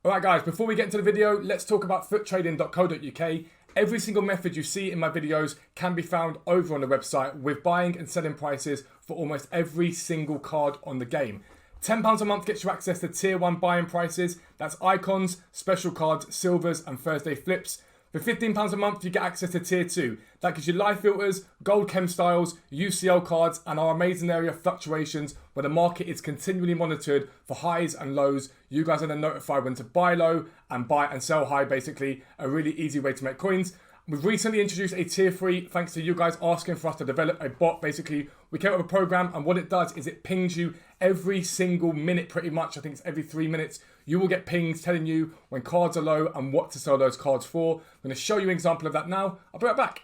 Alright guys, before we get into the video, let's talk about futtrading.co.uk. Every single method you see in my videos can be found over on the website with buying and selling prices for almost every single card on the game. £10 a month gets you access to tier 1 buying prices. That's icons, special cards, silvers and Thursday flips. For £15 a month, you get access to tier 2. That gives you live filters, gold chem styles, UCL cards, and our amazing area of fluctuations where the market is continually monitored for highs and lows. You guys are then notified when to buy low and buy and sell high, basically. A really easy way to make coins. We've recently introduced a tier 3 thanks to you guys asking for us to develop a bot. Basically, we came up with a program and what it does is it pings you every single minute pretty much. I think it's every 3 minutes. You will get pings telling you when cards are low and what to sell those cards for. I'm going to show you an example of that now. I'll be right back.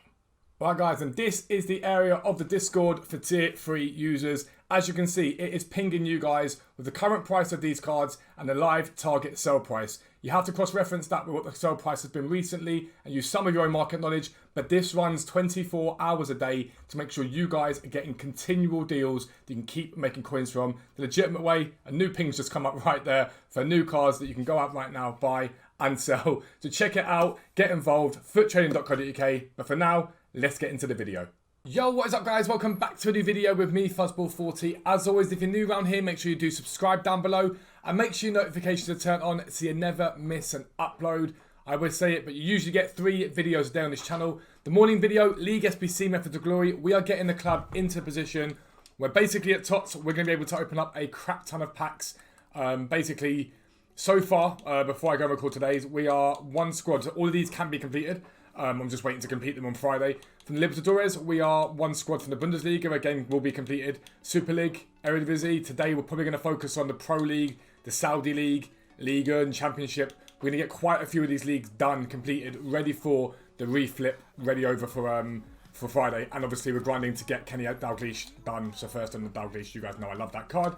Alright guys, and this is the area of the Discord for tier 3 users. As you can see, it is pinging you guys with the current price of these cards and the live target sell price. You have to cross-reference that with what the sell price has been recently and use some of your own market knowledge, but this runs 24 hours a day to make sure you guys are getting continual deals that you can keep making coins from. The legitimate way, a new ping's just come up right there for new cards that you can go out right now, buy and sell. So check it out, get involved, futtrading.co.uk, but for now, let's get into the video. Yo, what is up guys? Welcome back to a new video with me, Fuzzball40. As always, if you're new around here, make sure you do subscribe down below and make sure your notifications are turned on so you never miss an upload. I always say it, but you usually get 3 videos a day on this channel. The morning video, League SBC Method of Glory. We are getting the club into position where basically at TOTS, we're going to be able to open up a crap ton of packs. Basically, so far, before I go record today's, we are 1 squad. So all of these can be completed. I'm just waiting to complete them on Friday. From the Libertadores, we are 1 squad from the Bundesliga. Again, will be completed. Super League, Eredivisie. Today, we're probably going to focus on the Pro League, the Saudi League, Liga and Championship. We're going to get quite a few of these leagues done, completed, ready for the reflip, ready over for Friday. And obviously, we're grinding to get Kenny Dalglish done. So first on the Dalglish, you guys know I love that card.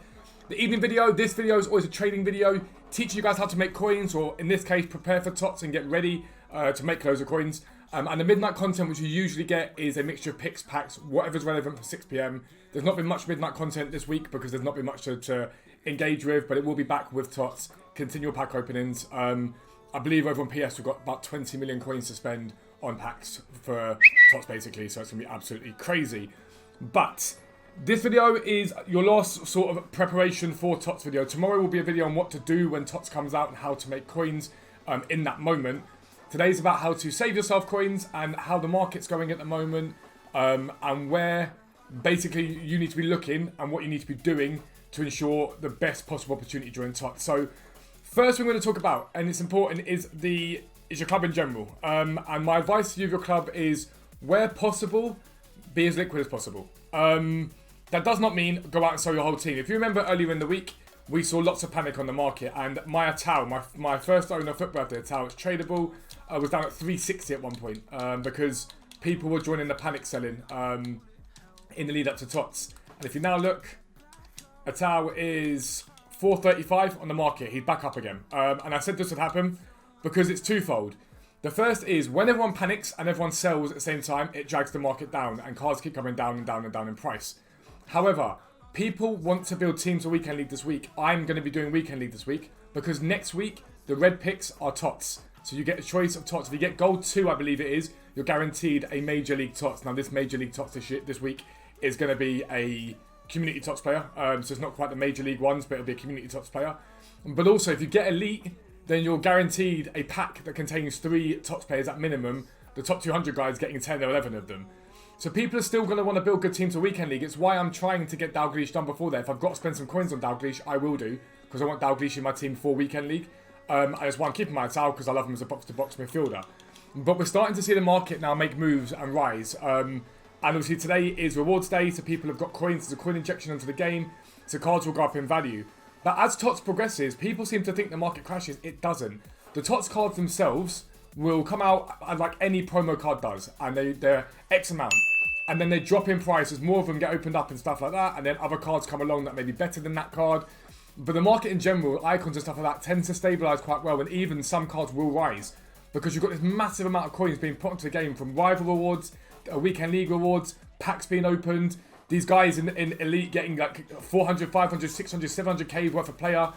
The evening video, this video is always a trading video, teaching you guys how to make coins, or in this case, prepare for TOTS and get ready to make loads of coins. And the midnight content, which you usually get, is a mixture of picks, packs, whatever's relevant for 6 PM. There's not been much midnight content this week because there's not been much to engage with, but it will be back with TOTS, continual pack openings. I believe over on PS we've got about 20 million coins to spend on packs for TOTS basically, so it's going to be absolutely crazy. But this video is your last sort of preparation for TOTS video. Tomorrow will be a video on what to do when TOTS comes out and how to make coins in that moment. Today's about how to save yourself coins and how the market's going at the moment and where basically you need to be looking and what you need to be doing to ensure the best possible opportunity during TOTS. So first thing we're going to talk about, and it's important, is your club in general. And my advice to you, your club, is where possible, be as liquid as possible. That does not mean go out and sell your whole team. If you remember earlier in the week, we saw lots of panic on the market, and my Atao, my first owner football after Atao, it's tradable, was down at 360 at one point because people were joining the panic selling in the lead up to TOTS. And if you now look, Atao is 435 on the market. He's back up again. And I said this would happen because it's twofold. The first is when everyone panics and everyone sells at the same time, it drags the market down and cards keep coming down and down and down in price. However, people want to build teams for Weekend League this week. I'm going to be doing Weekend League this week because next week, the red picks are TOTS. So you get a choice of TOTS. If you get Gold 2, I believe it is, you're guaranteed a Major League TOTS. Now, this Major League TOTS this week is going to be a Community TOTS player. So it's not quite the Major League ones, but it'll be a Community TOTS player. But also, if you get Elite, then you're guaranteed a pack that contains 3 TOTS players at minimum. The top 200 guys getting 10 or 11 of them. So people are still going to want to build good teams for Weekend League. It's why I'm trying to get Dalglish done before that. If I've got to spend some coins on Dalglish, I will do. Because I want Dalglish in my team for Weekend League. And that's why I'm keeping my Atao, because I love him as a box-to-box midfielder. But we're starting to see the market now make moves and rise. And obviously today is rewards day, so people have got coins. There's a coin injection into the game. So cards will go up in value. But as TOTS progresses, people seem to think the market crashes. It doesn't. The TOTS cards themselves will come out like any promo card does. And they're X amount. And then they drop in price as more of them get opened up and stuff like that. And then other cards come along that may be better than that card. But the market in general, icons and stuff like that, tends to stabilise quite well. And even some cards will rise. Because you've got this massive amount of coins being put into the game. From rival rewards, Weekend League rewards, packs being opened. These guys in Elite getting like 400, 500, 600, 700k worth of player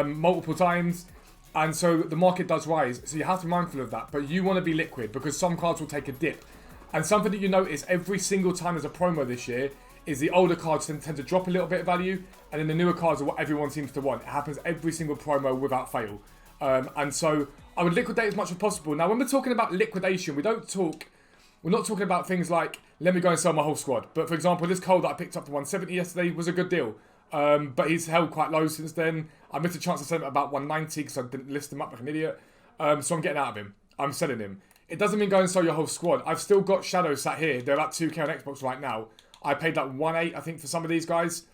multiple times. And so the market does rise. So you have to be mindful of that. But you want to be liquid because some cards will take a dip. And something that you notice every single time there's a promo this year is the older cards tend to drop a little bit of value. And then the newer cards are what everyone seems to want. It happens every single promo without fail. And so I would liquidate as much as possible. Now, when we're talking about liquidation, we're not talking about things like, let me go and sell my whole squad. But for example, this Cole that I picked up for 170 yesterday was a good deal. But he's held quite low since then. I missed a chance to sell him at about 190 because I didn't list him up like an idiot. So I'm getting out of him. I'm selling him. It doesn't mean go and sell your whole squad. I've still got Shadows sat here. They're at 2k on Xbox right now. I paid like 1.8, I think, for some of these guys.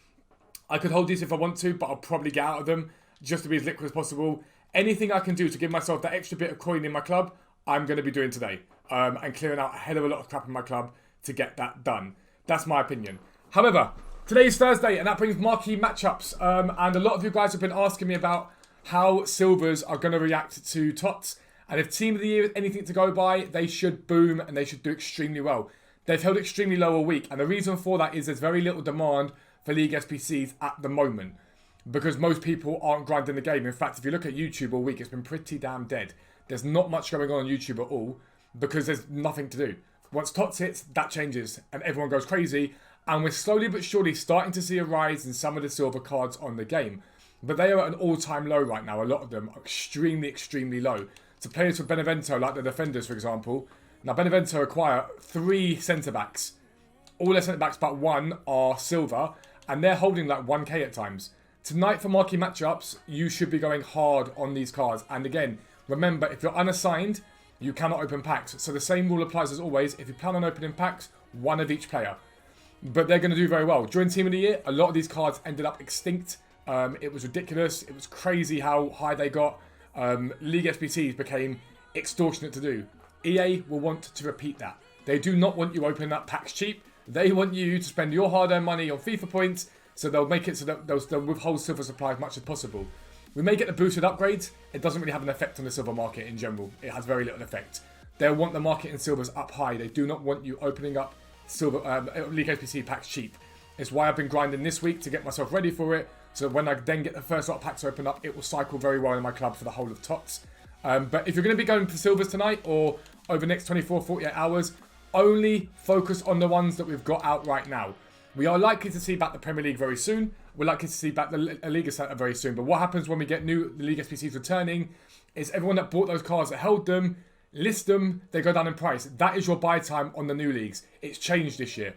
I could hold these if I want to, but I'll probably get out of them just to be as liquid as possible. Anything I can do to give myself that extra bit of coin in my club, I'm going to be doing today. And clearing out a hell of a lot of crap in my club to get that done. That's my opinion. However, today is Thursday, and that brings marquee matchups. And a lot of you guys have been asking me about how silvers are going to react to TOTS. And if Team of the Year is anything to go by, they should boom and they should do extremely well. They've held extremely low all week. And the reason for that is there's very little demand for League SBCs at the moment. Because most people aren't grinding the game. In fact, if you look at YouTube all week, it's been pretty damn dead. There's not much going on YouTube at all because there's nothing to do. Once TOTS hits, that changes and everyone goes crazy. And we're slowly but surely starting to see a rise in some of the silver cards on the game. But they are at an all-time low right now. A lot of them are extremely, extremely low. So players for Benevento, like the defenders, for example. Now, Benevento acquire 3 centre-backs. All their centre-backs but 1 are silver. And they're holding like 1k at times. Tonight for marquee matchups, you should be going hard on these cards. And again, remember, if you're unassigned, you cannot open packs. So the same rule applies as always. If you plan on opening packs, 1 of each player. But they're going to do very well. During Team of the Year, a lot of these cards ended up extinct. It was ridiculous. It was crazy how high they got. League SBCs became extortionate to do. EA will want to repeat that. They do not want you opening up packs cheap. They want you to spend your hard-earned money on FIFA points, so they'll make it so that they'll withhold silver supply as much as possible. We may get the boosted upgrades. It doesn't really have an effect on the silver market in general. It has very little effect. They'll want the market in silvers up high. They do not want you opening up silver League SBC packs cheap. It's why I've been grinding this week to get myself ready for it. So when I then get the first lot of packs open up, it will cycle very well in my club for the whole of TOTS. But if you're going to be going for silvers tonight or over the next 24, 48 hours, only focus on the ones that we've got out right now. We are likely to see back the Premier League very soon. We're likely to see back the Liga Centre very soon. But what happens when we get the League SBCs returning is everyone that bought those cards that held them, list them, they go down in price. That is your buy time on the new leagues. It's changed this year.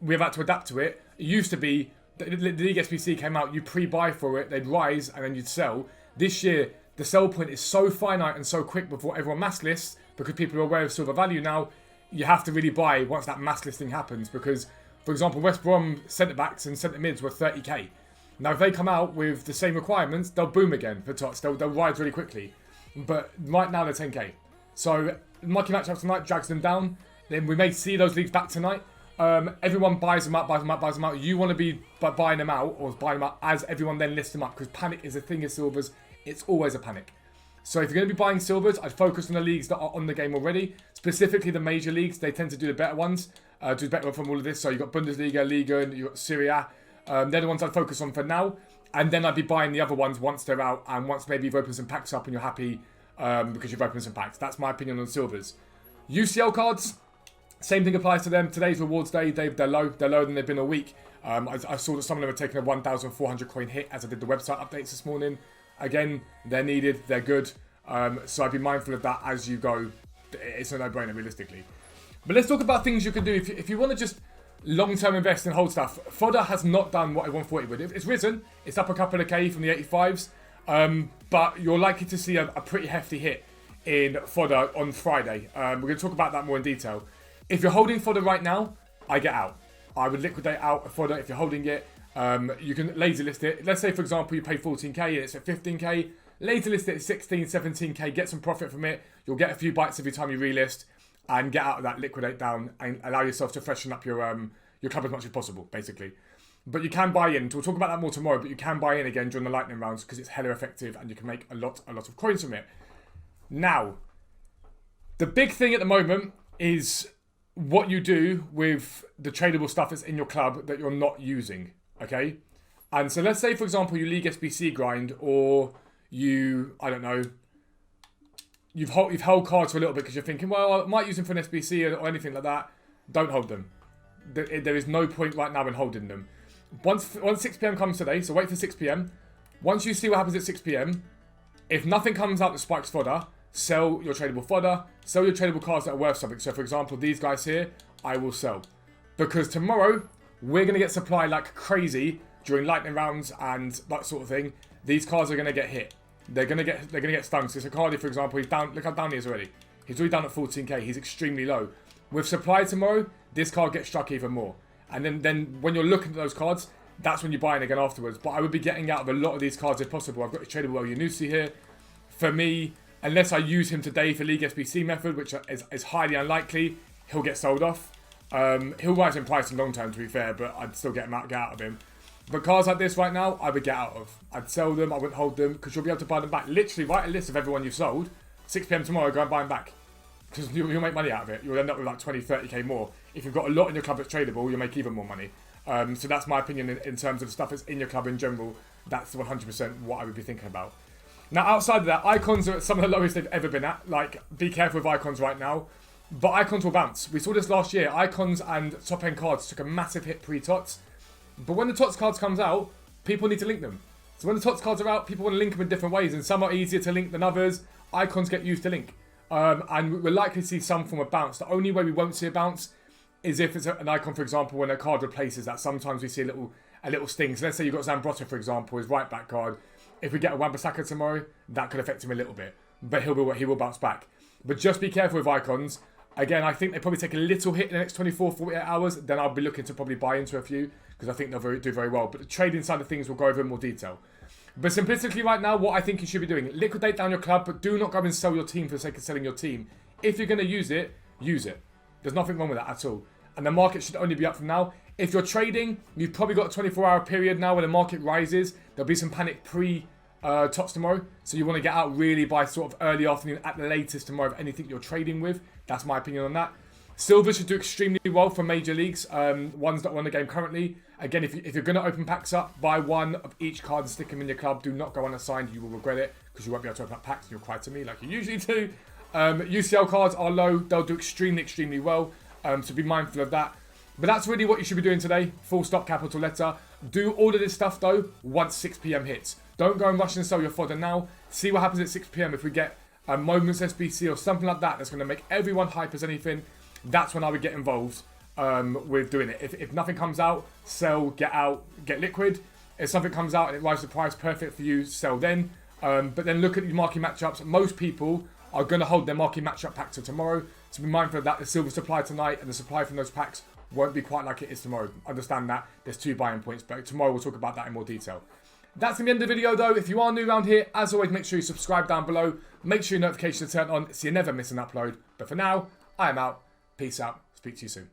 We've had to adapt to it. It used to be, the League SBC came out, you pre-buy for it, they'd rise and then you'd sell. This year, the sell point is so finite and so quick before everyone mass lists, because people are aware of silver value now, you have to really buy once that mass listing happens. Because, for example, West Brom centre-backs and centre-mids were 30k. Now, if they come out with the same requirements, they'll boom again for TOTS. They'll rise really quickly. But right now, they're 10k. So, marquee matchup tonight drags them down. Then we may see those leagues back tonight. Everyone buys them out. You want to be buying them out, or buying them out as everyone then lists them up, because panic is a thing of silvers. It's always a panic. So if you're going to be buying silvers, I'd focus on the leagues that are on the game already. Specifically the major leagues, they tend to do the better ones. Do better from all of this. So you've got Bundesliga, Liga, and you've got Serie A. They're the ones I'd focus on for now. And then I'd be buying the other ones once they're out, and once maybe you've opened some packs up and you're happy because you've opened some packs. That's my opinion on silvers. UCL cards, same thing applies to them. Today's rewards day, they're low. They're lower than they've been all week. I saw that some of them are taking a 1,400 coin hit as I did the website updates this morning. Again, they're needed, they're good. So I'd be mindful of that as you go. It's a no-brainer, realistically. But let's talk about things you can do if you want to just long-term invest and hold stuff. Fodder has not done what everyone thought it would. It's risen. It's up a couple of K from the 85s. But you're likely to see a pretty hefty hit in Fodder on Friday. We're going to talk about that more in detail. If you're holding Fodder right now, I get out. I would liquidate out a Fodder if you're holding it. You can lazy list it. Let's say, for example, you pay 14k and it's at 15k. Lazy list it at 16, 17k. Get some profit from it. You'll get a few bites every time you relist, and get out of that, liquidate down, and allow yourself to freshen up your club as much as possible, basically. But you can buy in. We'll talk about that more tomorrow. But you can buy in again during the lightning rounds because it's hella effective, and you can make a lot of coins from it. Now, the big thing at the moment is what you do with the tradable stuff that's in your club that you're not using. Okay, and so let's say, for example, you League SBC grind, or you, I don't know, you've held cards for a little bit because you're thinking, well, I might use them for an SBC or anything like that. Don't hold them. There is no point right now in holding them. Once 6 PM comes today, so wait for 6 PM. Once you see what happens at 6 PM, if nothing comes out that spikes fodder, sell your tradable fodder, sell your tradable cards that are worth something. So for example, these guys here, I will sell. Because tomorrow, we're going to get supply like crazy during lightning rounds and that sort of thing. These cards are going to get hit. They're going to get stung. So Sicardi, for example, he's down. Look how down he is already. He's already down at 14k. He's extremely low. With supply tomorrow, this card gets struck even more. And then when you're looking at those cards, that's when you're buying again afterwards. But I would be getting out of a lot of these cards if possible. I've got a tradable Yunusi here. For me, unless I use him today for League SBC method, which is highly unlikely, he'll get sold off. He'll rise in price in long term, to be fair, but I'd still get out of him. But cards like this right now, I would get out of. I'd sell them, I wouldn't hold them, because you'll be able to buy them back. Literally, write a list of everyone you've sold. 6 PM tomorrow, go and buy them back. Because you'll make money out of it. You'll end up with like 20, 30k more. If you've got a lot in your club that's tradable, you'll make even more money. So that's my opinion in terms of stuff that's in your club in general. That's 100% what I would be thinking about. Now, outside of that, icons are at some of the lowest they've ever been at. Like, be careful with icons right now. But icons will bounce. We saw this last year. Icons and top-end cards took a massive hit pre-TOTS. But when the TOTS cards comes out, people need to link them. So when the TOTS cards are out, people want to link them in different ways. And some are easier to link than others. Icons get used to link. And we're likely to see some form of bounce. The only way we won't see a bounce is if it's an icon, for example, when a card replaces that. Sometimes we see a little sting. So let's say you've got Zambrotta, for example, his right back card. If we get a Wan-Bissaka tomorrow, that could affect him a little bit. But he will bounce back. But just be careful with icons. Again, I think they probably take a little hit in the next 24, 48 hours. Then I'll be looking to probably buy into a few because I think they'll do very well. But the trading side of things will go over in more detail. But simplistically right now, what I think you should be doing, liquidate down your club, but do not go and sell your team for the sake of selling your team. If you're going to use it, use it. There's nothing wrong with that at all. And the market should only be up from now. If you're trading, you've probably got a 24-hour period now where the market rises. There'll be some panic TOTS tomorrow. So you want to get out really by sort of early afternoon at the latest tomorrow of anything you're trading with. That's my opinion on that. Silver should do extremely well for major leagues, ones that are on the game currently. Again, if you're going to open packs up, buy one of each card and stick them in your club. Do not go unassigned. You will regret it because you won't be able to open up packs and you'll cry to me like you usually do. UCL cards are low. They'll do extremely well. So be mindful of that. But that's really what you should be doing today. Full stop, capital letter. Do all of this stuff, though, once 6 PM hits. Don't go and rush and sell your fodder now. See what happens at 6 PM. If we get a Moments SBC or something like that that's going to make everyone hype as anything, that's when I would get involved with doing it. If nothing comes out, sell, get out, get liquid. If something comes out and it rises the price, perfect for you, sell then. But then look at your marquee matchups. Most people are going to hold their marquee matchup pack till tomorrow. So be mindful of that. The silver supply tonight and the supply from those packs won't be quite like it is tomorrow. Understand that. There's 2 buying points, but tomorrow we'll talk about that in more detail. That's going to be the end of the video though. If you are new around here, as always, make sure you subscribe down below. Make sure your notifications are turned on so you never miss an upload. But for now, I am out. Peace out. Speak to you soon.